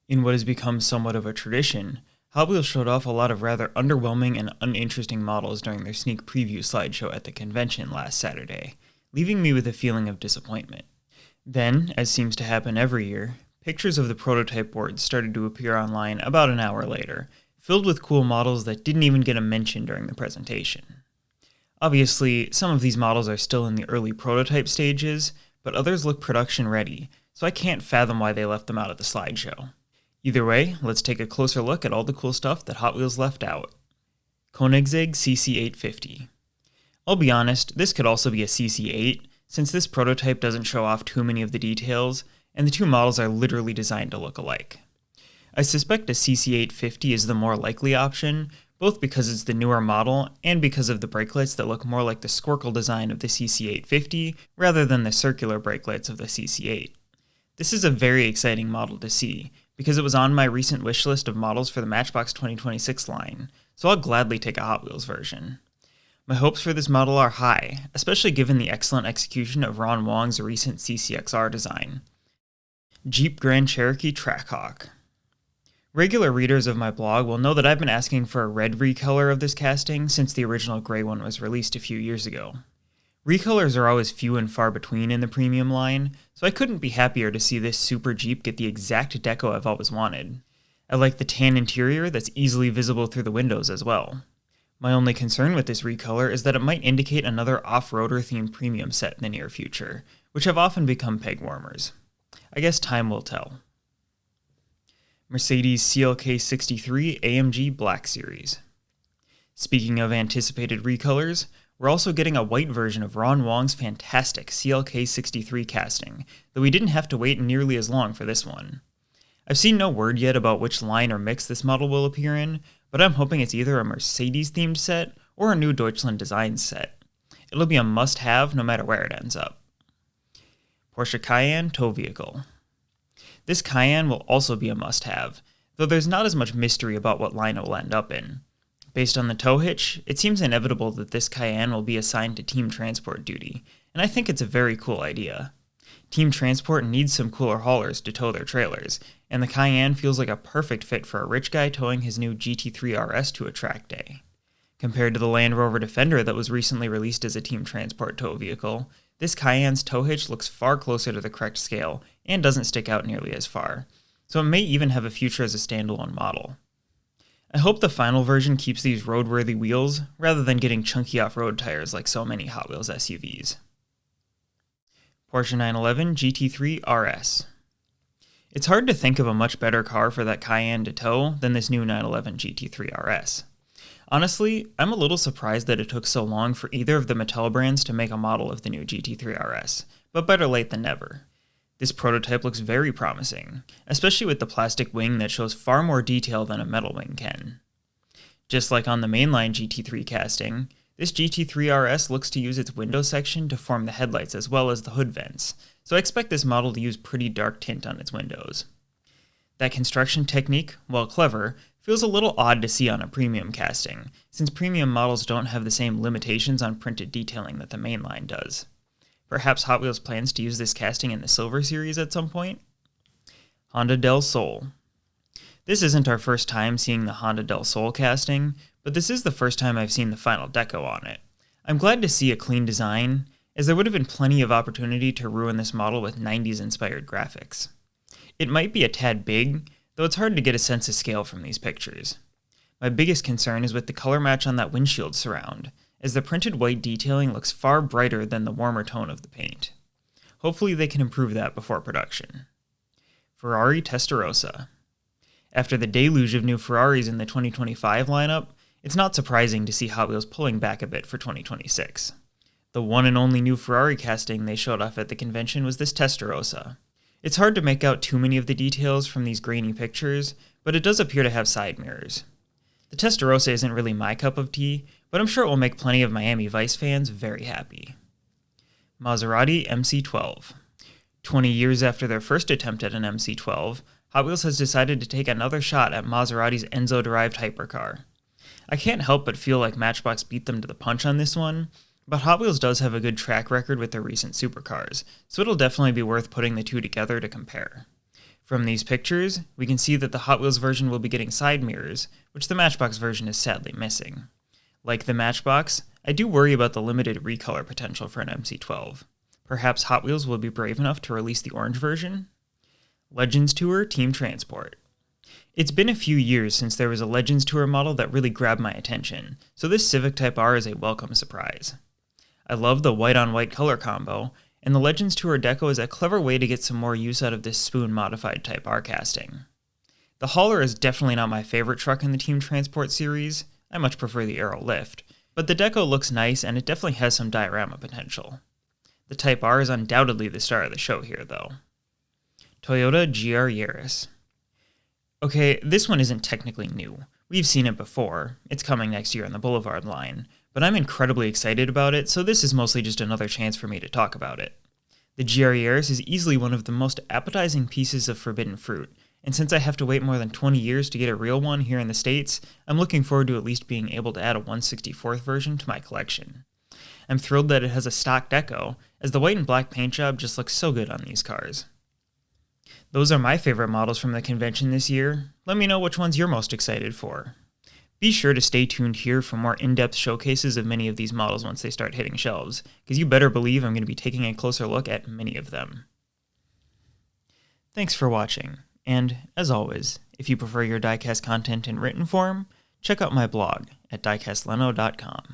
In what has become somewhat of a tradition, Hot Wheels showed off a lot of rather underwhelming and uninteresting models during their sneak preview slideshow at the convention last Saturday, leaving me with a feeling of disappointment. Then, as seems to happen every year, pictures of the prototype boards started to appear online about an hour later, filled with cool models that didn't even get a mention during the presentation. Obviously, some of these models are still in the early prototype stages, but others look production ready, so I can't fathom why they left them out of the slideshow. Either way, let's take a closer look at all the cool stuff that Hot Wheels left out. Koenigsegg CC850. I'll be honest, this could also be a CC8, since this prototype doesn't show off too many of the details, and the two models are literally designed to look alike. I suspect a CC850 is the more likely option, both because it's the newer model and because of the brakelets that look more like the squircle design of the CC850 rather than the circular brakelets of the CC8. This is a very exciting model to see, because it was on my recent wish list of models for the Matchbox 2026 line, so I'll gladly take a Hot Wheels version. My hopes for this model are high, especially given the excellent execution of Ron Wong's recent CCXR design. Jeep Grand Cherokee Trackhawk. Regular readers of my blog will know that I've been asking for a red recolor of this casting since the original gray one was released a few years ago. Recolors are always few and far between in the premium line, so I couldn't be happier to see this Super Jeep get the exact deco I've always wanted. I like the tan interior that's easily visible through the windows as well. My only concern with this recolor is that it might indicate another off-roader themed premium set in the near future, which have often become peg warmers. I guess time will tell. Mercedes CLK63 AMG Black Series. Speaking of anticipated recolors, we're also getting a white version of Ron Wong's fantastic CLK63 casting, though we didn't have to wait nearly as long for this one. I've seen no word yet about which line or mix this model will appear in, but I'm hoping it's either a Mercedes-themed set or a new Deutschland design set. It'll be a must-have no matter where it ends up. Porsche Cayenne Tow Vehicle. This Cayenne will also be a must-have, though there's not as much mystery about what line it will end up in. Based on the tow hitch, it seems inevitable that this Cayenne will be assigned to Team Transport duty, and I think it's a very cool idea. Team Transport needs some cooler haulers to tow their trailers, and the Cayenne feels like a perfect fit for a rich guy towing his new GT3 RS to a track day. Compared to the Land Rover Defender that was recently released as a Team Transport tow vehicle, this Cayenne's tow hitch looks far closer to the correct scale and doesn't stick out nearly as far, so it may even have a future as a standalone model. I hope the final version keeps these roadworthy wheels, rather than getting chunky off-road tires like so many Hot Wheels SUVs. Porsche 911 GT3 RS. It's hard to think of a much better car for that Cayenne to tow than this new 911 GT3 RS. Honestly, I'm a little surprised that it took so long for either of the Mattel brands to make a model of the new GT3 RS, but better late than never. This prototype looks very promising, especially with the plastic wing that shows far more detail than a metal wing can. Just like on the mainline GT3 casting, this GT3 RS looks to use its window section to form the headlights as well as the hood vents, so I expect this model to use pretty dark tint on its windows. That construction technique, while clever, feels a little odd to see on a premium casting, since premium models don't have the same limitations on printed detailing that the mainline does. Perhaps Hot Wheels plans to use this casting in the Silver Series at some point? Honda Del Sol. This isn't our first time seeing the Honda Del Sol casting, but this is the first time I've seen the final deco on it. I'm glad to see a clean design, as there would have been plenty of opportunity to ruin this model with 90s-inspired graphics. It might be a tad big, though it's hard to get a sense of scale from these pictures. My biggest concern is with the color match on that windshield surround, as the printed white detailing looks far brighter than the warmer tone of the paint. Hopefully they can improve that before production. Ferrari Testarossa. After the deluge of new Ferraris in the 2025 lineup, it's not surprising to see Hot Wheels pulling back a bit for 2026. The one and only new Ferrari casting they showed off at the convention was this Testarossa. It's hard to make out too many of the details from these grainy pictures, but it does appear to have side mirrors. The Testarossa isn't really my cup of tea, but I'm sure it will make plenty of Miami Vice fans very happy. Maserati MC12. 20 years after their first attempt at an MC12, Hot Wheels has decided to take another shot at Maserati's Enzo-derived hypercar. I can't help but feel like Matchbox beat them to the punch on this one, but Hot Wheels does have a good track record with their recent supercars, so it'll definitely be worth putting the two together to compare. From these pictures, we can see that the Hot Wheels version will be getting side mirrors, which the Matchbox version is sadly missing. Like the Matchbox, I do worry about the limited recolor potential for an MC12. Perhaps Hot Wheels will be brave enough to release the orange version? Legends Tour Team Transport. It's been a few years since there was a Legends Tour model that really grabbed my attention, so this Civic Type R is a welcome surprise. I love the white-on-white color combo, and the Legends Tour deco is a clever way to get some more use out of this spoon-modified Type R casting. The hauler is definitely not my favorite truck in the Team Transport series. I much prefer the Aero Lift, but the deco looks nice and it definitely has some diorama potential. The Type R is undoubtedly the star of the show here, though. Toyota GR Yaris. Okay, this one isn't technically new. We've seen it before. It's coming next year on the Boulevard line, but I'm incredibly excited about it, so this is mostly just another chance for me to talk about it. The GR Yaris is easily one of the most appetizing pieces of forbidden fruit, and since I have to wait more than 20 years to get a real one here in the States, I'm looking forward to at least being able to add a 1/64th version to my collection. I'm thrilled that it has a stock deco, as the white and black paint job just looks so good on these cars. Those are my favorite models from the convention this year. Let me know which ones you're most excited for. Be sure to stay tuned here for more in-depth showcases of many of these models once they start hitting shelves, because you better believe I'm going to be taking a closer look at many of them. Thanks for watching, and as always, if you prefer your diecast content in written form, check out my blog at diecastleno.com.